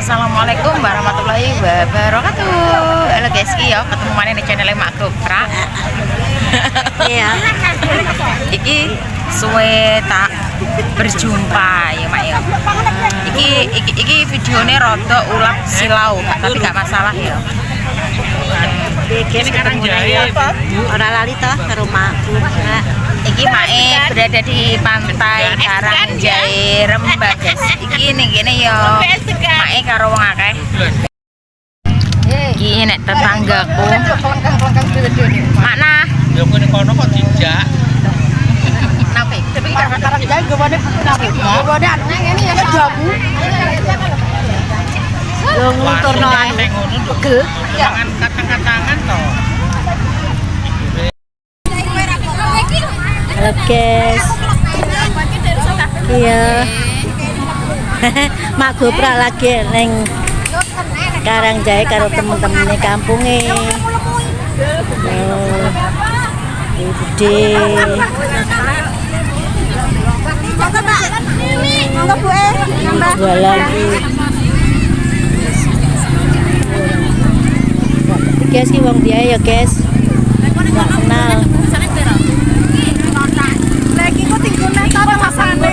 Assalamualaikum warahmatullahi wabarakatuh. Halo guys, ya ketemu mana di channel Mak Gopra. Iya. Iki suwe tak berjumpa ya Mak ya. Iki videonya rada ulap silau, tapi gak masalah ya. Ini Karang Jaya orang lali toh ke rumahku. Iki Mae berada di pantai Karangjaya Rembang guys. Iki ning kene ya Mae karo wong akeh. Iki nek tetanggaku. Mana? Ya kene kono kok dijak. Nape? Tapi Karangjaya gawane nape? Gawane anune ngene ya jabu. Yo nguturno anu. Pegel. Tangan katang-katangan toh. Halo guys. Iya. Mak Gopra lagi neng Karangjaya karo temen-temene kampunge. Oh. Gede. Jualan. Guys, ki wong dia ya guys. Nggak kenal. Lagi kok tinggalnya taruh masane.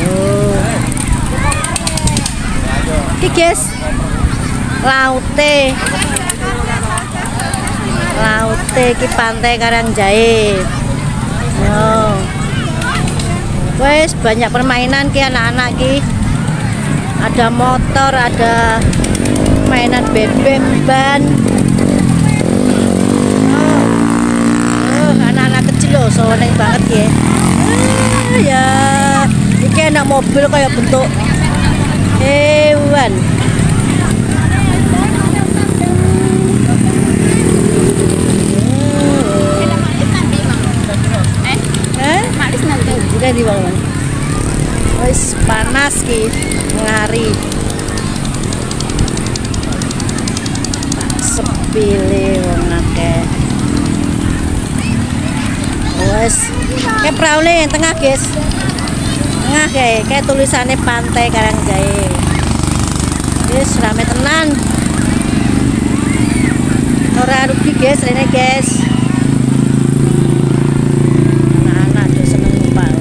Oh. Iki guys. Laute ki pantai Karangjaya. Oh. Wes banyak permainan ki anak-anak ki. Ada motor, ada mainan bebek ban. Anak-anak kecil loh, seneng banget ya. Ya, ini enak mobil kayak bentuk hewan. Juga di bawah. Wis panas ki ngari. Sepile wong akeh. Wes, kayak perahu yang tengah guys. Tengah kayak tulisannya pantai Karangjaya. Wes rame tenan. Ora rugi guys, rene guys. Anak-anak tuh seneng numpak.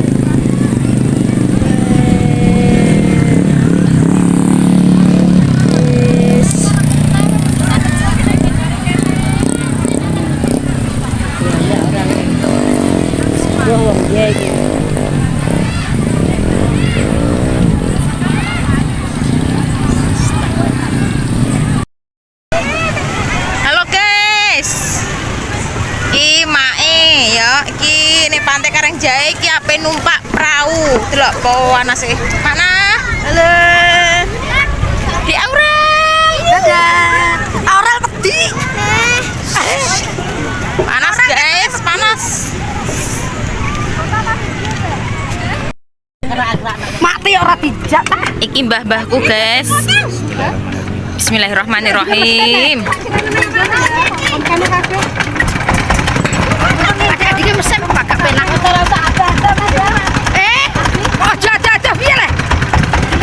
Halo guys. Iki Mae ya, iki ning pantai Karangjaya iki ape numpak perahu. Delok panas e. Mana? Halo. Di Aurel. Dadah. Aurel pedi. Panas guys, panas. Mati ora dijak ta. Iki mbah-mbahku guys. Bismillahirrahmanirrahim. Adik-adik mesen kok gak penak. Ojo aja piye le?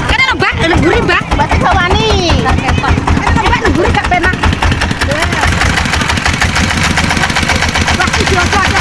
Kene lho, Mbak, lemburi, Mbak. Mbak bawani. Kene Mbak lemburi gak penak. Waktu jojo aja.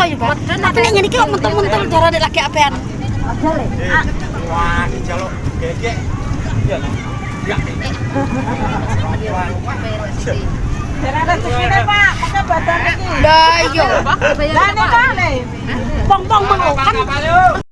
ya, Pak. Tapi nek ngene iki kok mentul-mentul jarane lagi apean. Wah, dijaluk gegek. Iya. Ya. Lah iya. Lah nek Pak. Pong-pong mang kan